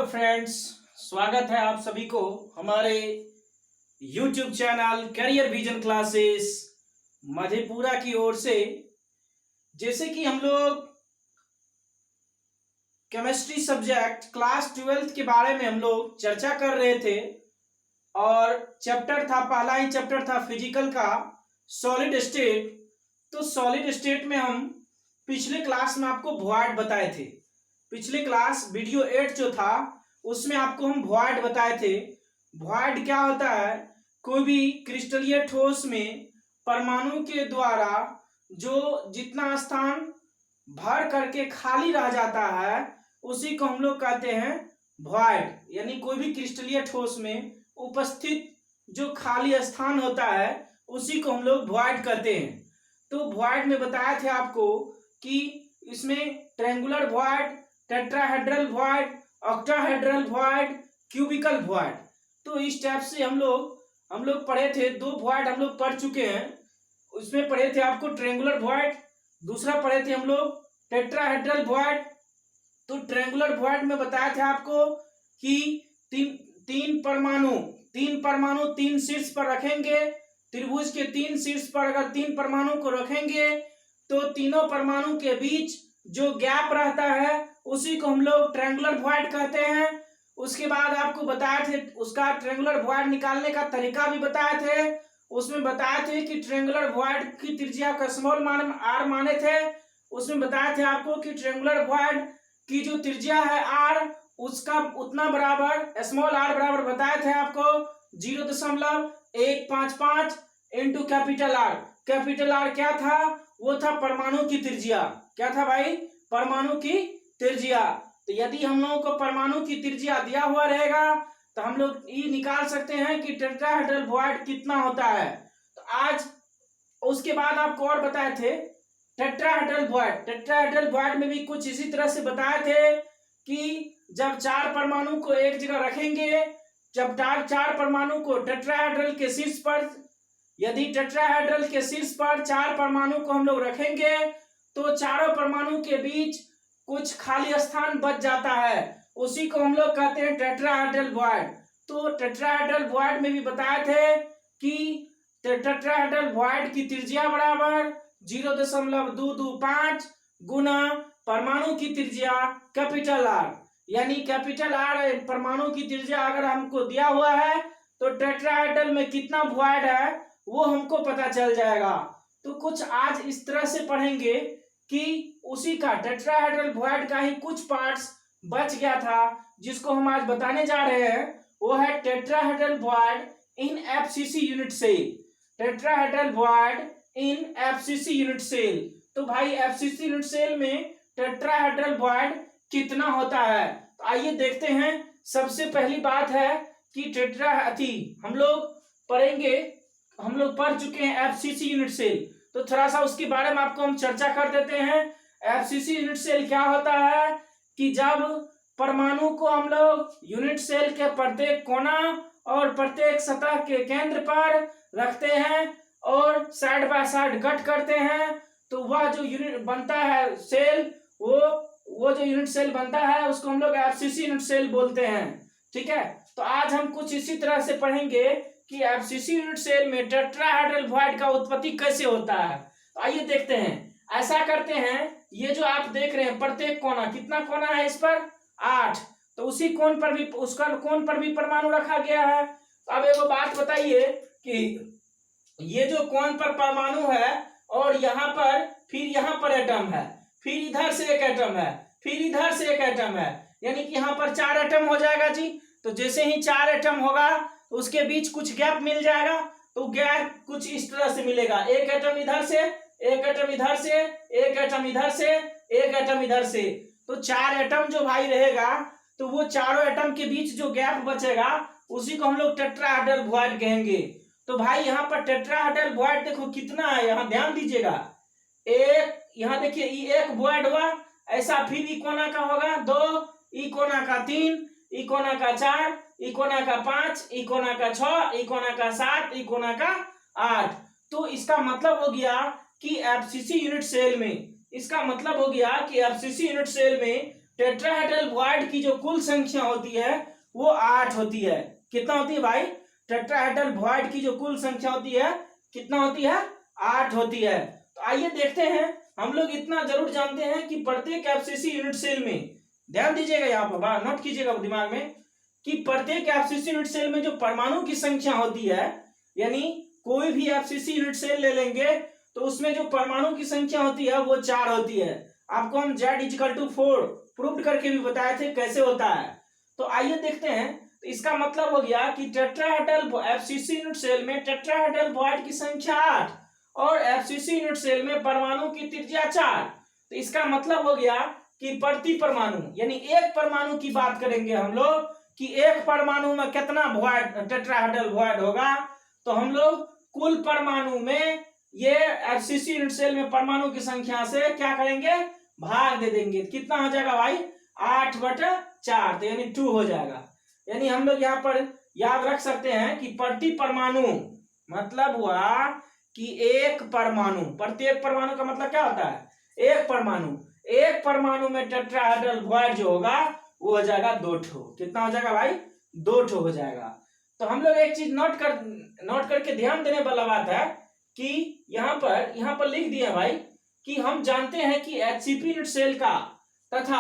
Hello friends, स्वागत है आप सभी को हमारे YouTube channel career vision classes Madhepura की ओर से। जैसे कि हम लोग केमिस्ट्री सब्जेक्ट क्लास 12th के बारे में हम लोग चर्चा कर रहे थे और पहला ही चैप्टर था फिजिकल का सॉलिड स्टेट। तो सॉलिड स्टेट में हम पिछले क्लास में आपको वॉइड बताए थे। पिछले क्लास वीडियो 8 जो था उसमें आपको हम वॉइड बताए थे। वॉइड क्या होता है? कोई भी क्रिस्टलीय ठोस में परमाणु के द्वारा जो जितना स्थान भर करके खाली रह जाता है उसी को हम लोग कहते हैं वॉइड। यानी कोई भी क्रिस्टलीय ठोस में उपस्थित जो खाली स्थान होता है उसी को हम लोग वॉइड कहते हैं। तो वॉइड में बताया थे आपको कि इसमें triangular void, tetrahedral void, octahedral void, cubical void. तो इस टाइप से हम लोग पढ़े थे। दो वॉइड हम लोग पढ़ चुके हैं। उसमें पढ़े थे आपको ट्रायंगुलर वॉइड, दूसरा पढ़े थे हम लोग टेट्राहेड्रल वॉइड। तो ट्रायंगुलर वॉइड में बताया था आपको कि तीन परमाणु तीन शीर्ष पर रखेंगे। त्रिभुज के तीन शीर्ष पर अगर तीन परमाणु को रखेंगे तो तीनों परमाणु के बीच जो गैप रहता है उसी को हम लोग ट्रायंगुलर वॉइड कहते हैं। उसके बाद आपको बताए थे उसका ट्रायंगुलर वॉइड निकालने का तरीका भी बताए थे। उसमें बताए थे कि ट्रायंगुलर वॉइड की त्रिज्या का स्मॉल आर माने थे। उसमें बताए थे आपको कि ट्रायंगुलर वॉइड की जो त्रिज्या है आर उसका उतना बराबर स्मॉल आर बराबर बताए थे आपको 0.155 into capital R. Capital R क्या था? वो था परमाणु की त्रिज्या। क्या था भाई? परमाणु की त्रिज्या। तो यदि हम लोगों को परमाणु की त्रिज्या दिया हुआ रहेगा तो हम लोग ये निकाल सकते हैं कि टेट्राहेड्रल वॉइड कितना होता है। तो आज उसके बाद आपको और बताए थे टेट्राहेड्रल वॉइड। टेट्राहेड्रल वॉइड में भी कुछ इसी तरह से बताए थे कि जब चार परमाणु को एक जगह रखेंगे, जब चार परमाणु को टेट्राहेड्रल के शीर्ष पर, यदि टेट्राहेड्रल के शीर्ष पर चार परमाणु को हम लोग रखेंगे तो चारों परमाणु के बीच कुछ खाली स्थान बच जाता है, उसी को हम लोग कहते हैं टेट्राहेड्रल वॉइड। तो टेट्राहेड्रल वॉइड में भी बताए थे कि टेट्राहेड्रल वॉइड की त्रिज्या बराबर 0.225 गुना परमाणु की त्रिज्या कैपिटल आर। यानी कैपिटल आर परमाणु की त्रिज्या अगर हमको दिया हुआ है तो टेट्राहेड्रल में कितना वॉइड है वो हमको पता चल जाएगा। तो कुछ आज इस तरह से पढ़ेंगे कि उसी का टेट्राहेड्रल वॉइड का ही कुछ पार्ट्स बच गया था जिसको हम आज बताने जा रहे हैं। वो है tetrahedral void in FCC unit cell. Tetrahedral void in FCC unit cell. तो भाई एफसीसी यूनिट सेल में टेट्राहेड्रल वॉइड कितना होता है? तो आइए देखते हैं। सबसे पहली बात है कि हम लोग पढ़ चुके हैं एफसीसी यूनिट सेल। तो थोड़ा सा उसके बारे में आपको हम चर्चा कर देते हैं। एफसीसी यूनिट सेल क्या होता है कि जब परमाणु को हम लोग यूनिट सेल के प्रत्येक कोना और प्रत्येक सतह के केंद्र पर रखते हैं और साइड बाय साइड कट करते हैं तो वह जो यूनिट बनता है सेल, वो जो यूनिट सेल बनता है उसको हम लोग एफसीसी यूनिट सेल बोलते हैं। ठीक है, तो आज हम कुछ इसी तरह से पढ़ेंगे कि एफसीसी यूनिट सेल में टेट्राहेड्रल वॉइड का उत्पत्ति कैसे होता है। तो आइए देखते हैं। ऐसा करते हैं, ये जो आप देख रहे हैं प्रत्येक कोना, कितना कोना है इस पर? 8। तो उसी कोण पर भी परमाणु रखा गया है। तो अब एक बात बताइए कि ये जो कोण पर परमाणु है और यहाँ पर एटम है, फिर इधर से एक एटम है, फिर इधर से एक एटम है, यानी कि यहाँ पर 4 एटम हो जाएगा जी। तो जैसे ही 4 एटम होगा तो उसके बीच कुछ गैप मिल जाएगा। तो गैप कुछ इस तरह से मिलेगा, एक एटम इधर से, एक एटम इधर से, एक एटम इधर से, एक एटम इधर से। तो 4 एटम जो भाई रहेगा तो वो चारों एटम के बीच जो गैप बचेगा उसी को हम लोग टेट्राहेड्रल वॉइड कहेंगे। तो भाई यहाँ पर टेट्राहेड्रल वॉइड देखो कितना है, यहाँ ध्यान दीजिएगा। एक, यहाँ देखिए एक वॉइड हुआ, ऐसा फिर ई कोना का होगा 2, ई कोना का 3, ई कोना का 4, ई कोना का 5, ई कोना का 6, ई कोना का 7, ई कोना का 8। तो इसका मतलब हो गया कि एफसीसी यूनिट सेल में टेट्राहेड्रल बॉन्ड की जो कुल संख्या होती है वो 8 होती है। कितना होती है भाई? टेट्राहेड्रल बॉन्ड की जो कुल संख्या होती है कितना होती है? 8 होती है। तो आइए देखते हैं। हम लोग इतना जरूर जानते हैं कि प्रत्येक एफसीसी यूनिट सेल में, ध्यान दीजिएगा यहाँ पर, नोट कीजिएगा दिमाग में, कि प्रत्येक एफसीसी यूनिट सेल में जो परमाणु की संख्या होती है, यानी कोई भी एफसीसी यूनिट सेल ले लेंगे तो उसमें जो परमाणु की संख्या होती है वो 4 होती है। आपको हम Z=4 प्रूव करके भी बताए थे कैसे होता है। तो आइए देखते हैं। तो इसका मतलब हो गया कि टेट्राहेड्रल एफसीसी यूनिट सेल में टेट्राहेड्रल बॉन्ड की संख्या 8 और एफसीसी यूनिट सेल में परमाणु की त्रिज्या 4। तो इसका मतलब हो गया कि प्रति परमाणु, यानी एक परमाणु की बात करेंगे हम लोग कि एक परमाणु में कितना बॉन्ड टेट्राहेड्रल बॉन्ड होगा, तो हम लोग कुल परमाणु में ये एफसीसी यूनिट सेल में परमाणु की संख्या से क्या करेंगे? भाग दे देंगे। कितना हो जाएगा भाई? 8/4, तो यानी 2 हो जाएगा। यानी हम लोग यहाँ पर याद रख सकते हैं कि प्रति परमाणु मतलब हुआ कि एक परमाणु, प्रत्येक परमाणु का मतलब क्या होता है? एक परमाणु। एक परमाणु में टेट्राहेड्रल बॉन्ड जो होगा वो हो जाएगा 2 ठो। कितना हो जाएगा भाई? 2 ठो हो जाएगा। तो हम लोग एक चीज नोट करके ध्यान देने वाला बात है कि यहाँ पर लिख दिया भाई कि हम जानते हैं कि एचसीपी यूनिट सेल का तथा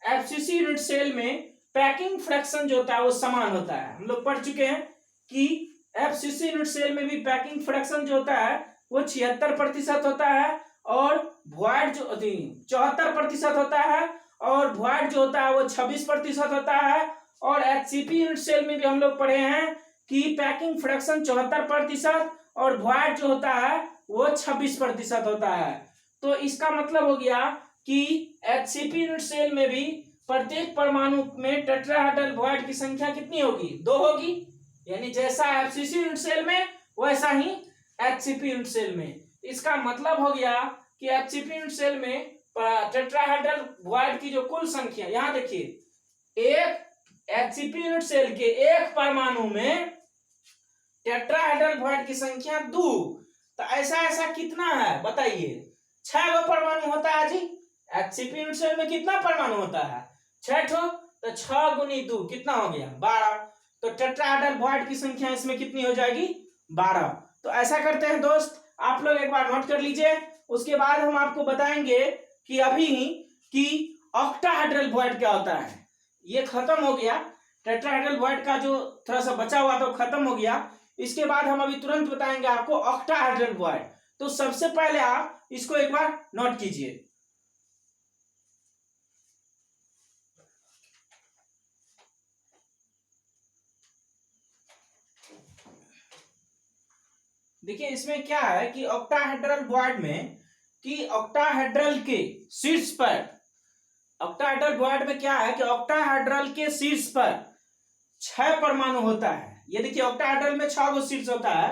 एफसीसी यूनिट सेल में पैकिंग फ्रैक्शन जो होता है वो समान होता है। हम लोग पढ़ चुके हैं कि एफसीसी यूनिट सेल में भी पैकिंग फ्रैक्शन जो होता है वो 76% होता है और वॉइड जो 74% होता है और वॉइड जो होता है वो 26% होता है। और एचसीपी यूनिट सेल में भी हम लोग पढ़े हैं कि पैकिंग फ्रैक्शन 74% और वॉइड जो होता है वो 26% होता है। तो इसका मतलब हो गया कि एचसीपी यूनिट सेल में भी प्रत्येक परमाणु में टेट्राहेड्रल बॉन्ड की संख्या कितनी होगी? 2 होगी। यानी जैसा एफसीसी यूनिट सेल में वैसा ही एचसीपी यूनिट सेल में। इसका मतलब हो गया कि एचसीपी यूनिट सेल में टेट्राहेड्रल बॉन्ड की जो कुल संख्या, यहां देखिए, एक एचसीपी यूनिट सेल के एक परमाणु में टेट्राहेड्रल बॉन्ड की संख्या 2। तो ऐसा कितना है बताइए? 6 गो परमाणु होता है जी। एचसीपी यूनिट सेल में कितना परमाणु होता है? 6 ठो। तो 6 गुनी 2 कितना हो गया? 12। तो टेट्राहेड्रल बॉन्ड की संख्या इसमें कितनी हो जाएगी? 12। तो ऐसा करते हैं दोस्त, आप लोग एक बार नोट कर लीजिए। उसके बाद हम आपको बताएंगे कि अभी कि ऑक्टाहेड्रल बॉन्ड क्या होता है। ये खत्म हो गया, टेट्राहेड्रल बॉन्ड का जो थोड़ा सा बचा हुआ था वो खत्म हो गया। इसके बाद हम अभी तुरंत बताएंगे आपको ऑक्टाहेड्रल बॉन्ड। तो सबसे पहले आप इसको एक बार नोट कीजिए। देखिए इसमें क्या है कि ऑक्टाहेड्रल बॉन्ड में कि ऑक्टाहेड्रल के शीर्ष पर, ऑक्टाहेड्रल बॉन्ड में क्या है कि ऑक्टाहेड्रल के शीर्ष पर 6 परमाणु होता है। ये देखिए ऑक्टाहेड्रल में 6 गो शीर्ष होता है।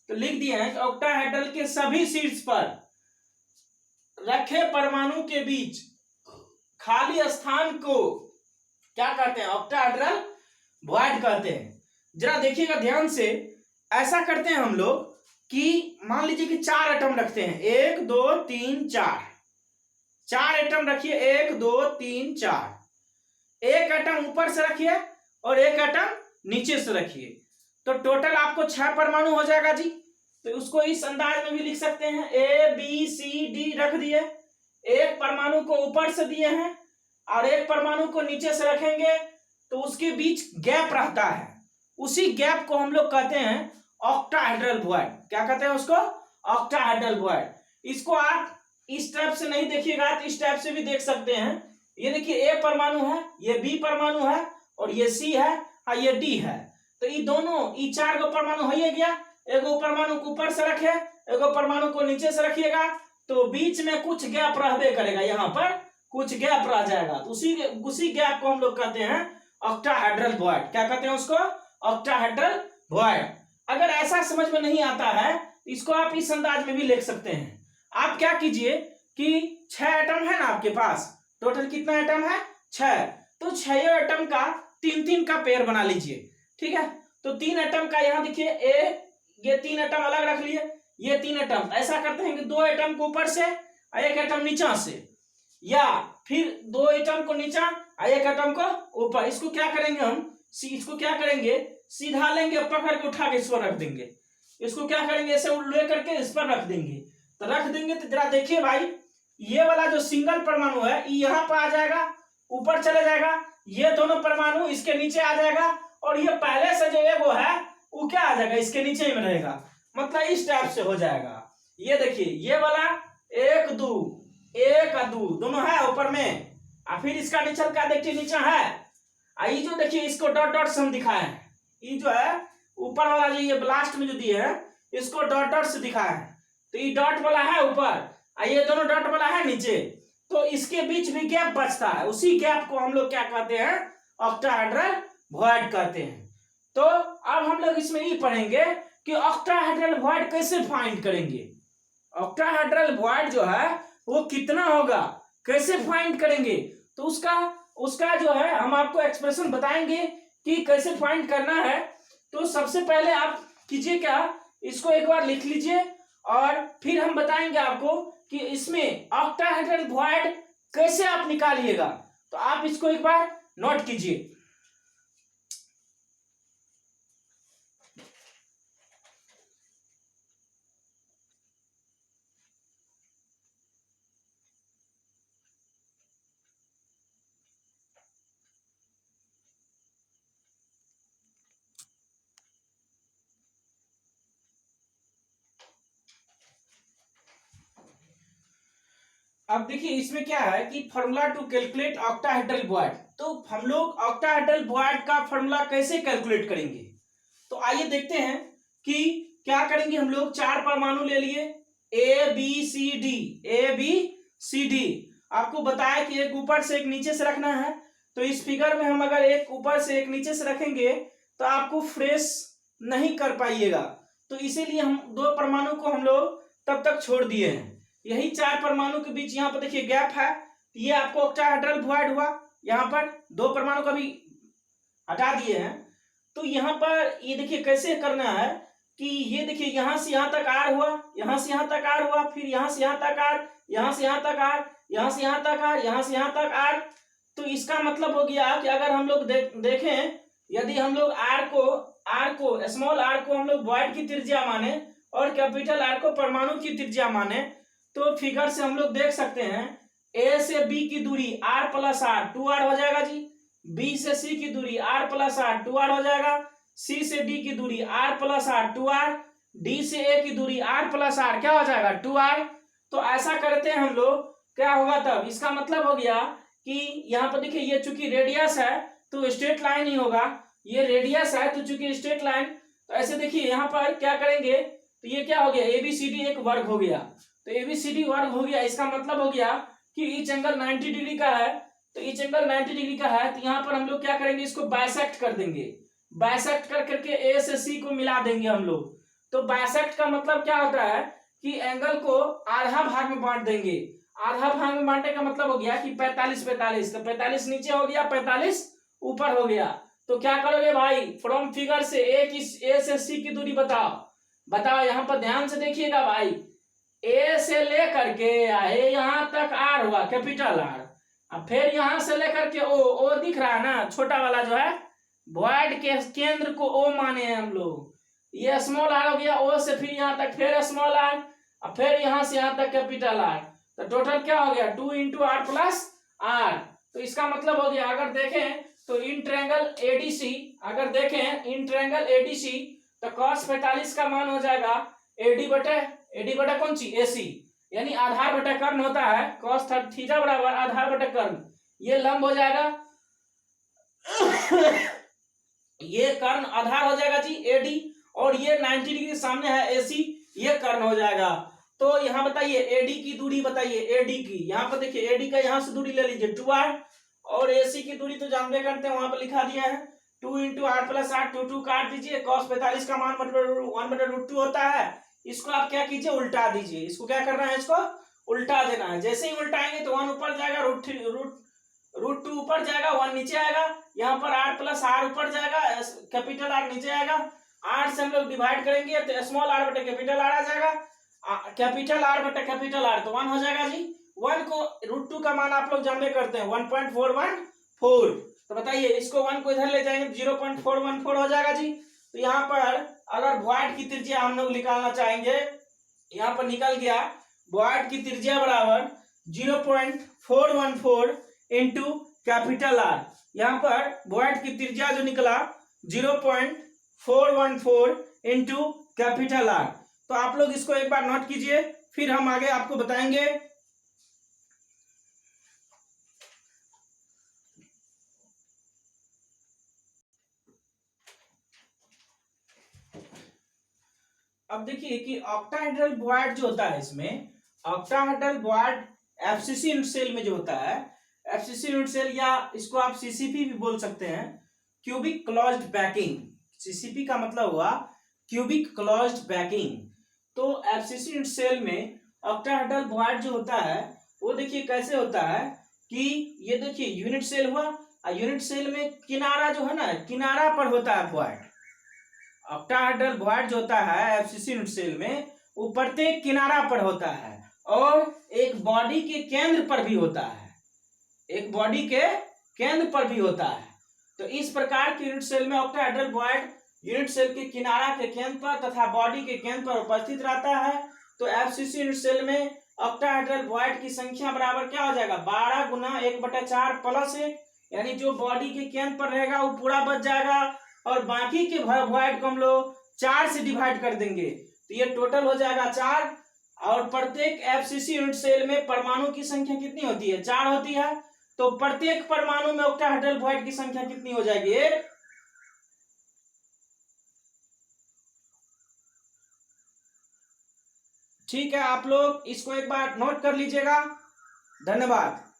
तो लिख दिए हैं कि ऑक्टाहेड्रल के सभी शीर्ष पर रखे परमाणु के बीच खाली स्थान को क्या कहते हैं? ऑक्टाहेड्रल बॉन्ड कहते हैं। जरा देखिएगा ध्यान से। ऐसा करते हैं हम लोग कि मान लीजिए कि 4 एटम रखते हैं, 1 2 3 4। 4 एटम रखिए, 1 2 3 4। एक एटम ऊपर से रखिए और एक एटम नीचे से रखिए। तो टोटल आपको 6 परमाणु हो जाएगा जी। तो उसको इस अंदाज में भी लिख सकते हैं, A B C D रख दिए। एक परमाणु को ऊपर से दिए हैं और एक परमाणु को नीचे से रखेंगे तो उसके बीच गैप रहता है। उसी गैप को हम लोग कहते हैं ऑक्टाहेड्रल बॉन्ड। क्या कहते हैं उसको? Octahedral bond. इसको आप इस टाइप से नहीं देखिएगा तो इस टाइप से भी देख सकते हैं। ये देखिए A परमाणु है, ये B परमाणु है और ये C है और ये D है। तो ये दोनों, ये 4 गो परमाणु हो गया। एगो परमाणु को ऊपर से रखे, एगो परमाणु को नीचे से रखिएगा तो बीच में कुछ गैप रहबे करेगा, यहाँ पर कुछ गैप रह जाएगा। उसी गैप को हम लोग कहते हैं ऑक्टाहेड्रल बॉन्ड। क्या कहते हैं उसको? Octahedral bond. अगर ऐसा समझ में नहीं आता है तो इसको आप इस अंदाज में भी लिख सकते हैं। आप क्या कीजिए कि 6 एटम है ना आपके पास, टोटल कितना एटम है? 6। तो 6 एटम का 3-3 का पेयर बना लीजिए। ठीक है, तो 3 एटम का यहाँ देखिए, ये 3 एटम अलग रख लिए, ये 3 एटम। ऐसा करते हैं कि 2 एटम को ऊपर से और 1 एटम नीचा से। या फिर दो एटम को नीचा और एक एटम को ऊपर। इसको क्या करेंगे हम, इसको क्या करेंगे, सीधा लेंगे, पकड़ के उठा के इस पर रख देंगे। इसको क्या करेंगे, ऐसे ले करके इस पर रख देंगे। तो रख देंगे तो जरा देखिए भाई, ये वाला जो सिंगल परमाणु है यहाँ पर आ जाएगा, ऊपर चले जाएगा, ये दोनों परमाणु इसके नीचे आ जाएगा, और ये पहले से जो एगो है वो क्या आ जाएगा, इसके नीचे ही में रहेगा। मतलब इस टाइप से हो जाएगा। ये देखिए ये वाला एक दो दोनों है ऊपर में, और फिर इसका नीचे का देखिए नीचे है, ये जो देखिए इसको डॉट डॉट से हम दिखाए हैं, ये जो है ऊपर वाला जो ये ब्लास्ट में जो दिए है इसको डॉट डॉट से दिखाया है। तो ये डॉट वाला है ऊपर, ये दोनों डॉट वाला है नीचे, तो इसके बीच में गैप बचता है, उसी गैप को हम लोग क्या कहते हैं, ऑक्टाहेड्रल वॉइड कहते हैं। तो अब हम लोग इसमें ये पढ़ेंगे कि ऑक्टाहेड्रल वॉइड कैसे फाइंड करेंगे। ऑक्टाहेड्रल वॉइड जो है वो कितना होगा, कैसे फाइंड करेंगे, तो उसका जो है हम आपको एक्सप्रेशन बताएंगे कि कैसे फाइंड करना है। तो सबसे पहले आप कीजिए क्या, इसको एक बार लिख लीजिए और फिर हम बताएंगे आपको कि इसमें ऑक्टाहेड्रल वॉइड कैसे आप निकालिएगा। तो आप इसको एक बार नोट कीजिए। अब देखिए इसमें क्या है कि formula to calculate octahedral void. तो हम लोग ऑक्टाहेड्रल वॉइड का फॉर्मूला कैसे कैलकुलेट करेंगे, तो आइए देखते हैं कि क्या करेंगे। हम लोग चार परमाणु ले लिए ए बी सी डी। आपको बताया कि एक ऊपर से एक नीचे से रखना है। तो इस फिगर में हम अगर एक ऊपर से एक नीचे से रखेंगे तो आपको फ्रेश नहीं कर पाइएगा, तो इसीलिए हम दो परमाणु को हम लोग तब तक छोड़ दिए हैं। यही चार परमाणु के बीच यहाँ पर देखिए गैप है, ये आपको ऑक्टाहेड्रल वॉइड हुआ। यहाँ पर दो परमाणु का भी हटा दिए हैं। तो यहाँ पर ये देखिए कैसे करना है कि ये देखिए यहाँ से यहाँ तक आर हुआ, यहाँ से यहाँ तक आर हुआ, फिर यहाँ से यहाँ तक आर, यहाँ से यहाँ तक आर, यहाँ से यहाँ तक आर, यहाँ से यहाँ तक आर। तो इसका मतलब हो गया कि अगर हम लोग देखें, यदि हम लोग आर को स्मॉल आर को हम लोग वॉइड की त्रिज्या माने और कैपिटल आर को परमाणु की त्रिज्या माने, तो फिगर से हम लोग देख सकते हैं ए से बी की दूरी आर प्लस आर 2r हो जाएगा जी, बी से सी की दूरी आर प्लस आर 2r हो जाएगा, सी से डी की दूरी are plus are 2r, D से ए की दूरी आर प्लस आर क्या हो जाएगा 2r। तो ऐसा करते हैं हम लोग, क्या होगा तब, इसका मतलब हो गया कि यहाँ पर देखिए ये चूंकि रेडियस है तो स्ट्रेट लाइन ही होगा, ये रेडियस है तो चूंकि स्ट्रेट लाइन, तो ऐसे देखिए यहाँ पर क्या करेंगे, तो ये क्या हो गया एबीसीडी एक वर्ग हो गया। तो एबीसीडी वर्ग हो गया, इसका मतलब हो गया कि ईच एंगल 90 डिग्री का है। तो ईच एंगल 90 डिग्री का है, तो यहाँ पर हम लोग क्या करेंगे, इसको बाइसेक्ट कर देंगे। बाइसेक्ट कर करके ए से सी को मिला देंगे हम लोग। तो बाइसेक्ट का मतलब क्या होता है कि एंगल को आधा भाग में बांट देंगे। आधा भाग में बांटने का मतलब हो गया कि 45 तो 45 नीचे हो गया, 45 ऊपर हो गया। तो क्या करोगे भाई, फ्रॉम फिगर से ए से सी की दूरी बताओ यहाँ पर ध्यान से देखिएगा भाई, ए से लेकर के यहाँ तक आर हुआ कैपिटल आर, अब फिर यहां से लेकर के ओ दिख रहा है ना छोटा वाला जो है, वॉइड के केंद्र को ओ माने हैं हम लोग। ये स्मॉल आर हो गया, ओ से फिर यहाँ तक फिर स्मॉल आर, और फिर यहां से यहाँ तक कैपिटल आर। तो टोटल क्या हो गया 2 इंटू आर प्लस आर। तो इसका मतलब हो गया, अगर देखें तो इन ट्रायंगल एडीसी, अगर देखें इन ट्रायंगल एडीसी तो cos 45 का मान हो जाएगा एडी बटे कौन सी एसी, यानी आधार बटे कर्ण होता है, cos थीटा बराबर आधार बटे कर्ण, ये लंब हो जाएगा ये कर्ण आधार हो जाएगा जी एडी, और ये 90 डिग्री सामने है एसी, ये कर्ण हो जाएगा। तो यहाँ बताइए एडी की दूरी बताइए, एडी की यहाँ पर देखिए एडी का यहाँ से दूरी ले लीजिए 2r, और एसी की दूरी तो जानते करते हैं, वहां पर लिखा दिया है 2 इंटू आर प्लस आर, 2 काट दीजिए, cos 45 का मान 1/√2 होता है। इसको आप क्या कीजिए उल्टा दीजिए, इसको क्या करना है, इसको उल्टा देना है। जैसे ही उल्टाएंगे तो 1 ऊपर जाएगा, √2 ऊपर जाएगा, 1 नीचे आएगा, यहाँ पर r प्लस आर ऊपर जाएगा, कैपिटल आर नीचे आएगा, r से हम लोग डिवाइड करेंगे तो स्मॉल आर बटे कैपिटल आर आ जाएगा, कैपिटल आर बटे कैपिटल आर तो 1 हो जाएगा जी, 1 को √2 का मान आप लोग जानबे करते हैं 1.414। तो बताइए इसको 1 को इधर ले जाएंगे 0.414 हो जाएगा जी। तो यहाँ पर अगर वॉइड की त्रिज्या हम लोग निकालना चाहेंगे, यहाँ पर निकल गया वॉइड की त्रिज्या बराबर 0.414 इंटू कैपिटल आर। यहाँ पर वॉइड की त्रिज्या जो निकला 0.414 इंटू कैपिटल आर। तो आप लोग इसको एक बार नोट कीजिए, फिर हम आगे आपको बताएंगे। अब देखिए कि ऑक्टाहेड्रल वॉइड जो होता है, इसमें octahedral void FCC unit cell में जो होता है, एफसीसी यूनिट सेल या इसको आप सीसीपी भी बोल सकते हैं, क्यूबिक क्लोज्ड पैकिंग। सीसीपी का मतलब हुआ क्यूबिक क्लोज्ड पैकिंग। तो एफसीसी यूनिट सेल में ऑक्टाहेड्रल वॉइड जो होता है वो देखिए कैसे होता है कि ये देखिए यूनिट सेल हुआ, और यूनिट सेल में किनारा जो है ना, किनारा पर होता है वॉइड। ऑक्टाहेड्रल वॉइड जो होता है एफसीसी यूनिट सेल में वो प्रत्येक किनारा पर होता है और एक बॉडी के केंद्र पर भी होता है, एक बॉडी के केंद्र पर भी होता है। तो इस प्रकार के यूनिट सेल में ऑक्टाहेड्रल वॉइड यूनिट सेल के किनारा के केंद्र पर तथा बॉडी के केंद्र पर उपस्थित रहता है। तो एफसीसी यूनिट सेल में ऑक्टाहेड्रल वॉइड की संख्या बराबर क्या हो जाएगा 12 गुना 1/4 प्लस 1, यानी जो बॉडी के केंद्र पर रहेगा वो पूरा बच जाएगा और बाकी के वॉइड को हम लोग 4 से डिवाइड कर देंगे। तो ये टोटल हो जाएगा 4। और प्रत्येक एफसीसी यूनिट सेल में परमाणु की संख्या कितनी होती है 4 होती है। तो प्रत्येक परमाणु में ऑक्टाहेड्रल वॉइड की संख्या कितनी हो जाएगी 1। ठीक है, आप लोग इसको एक बार नोट कर लीजिएगा। धन्यवाद।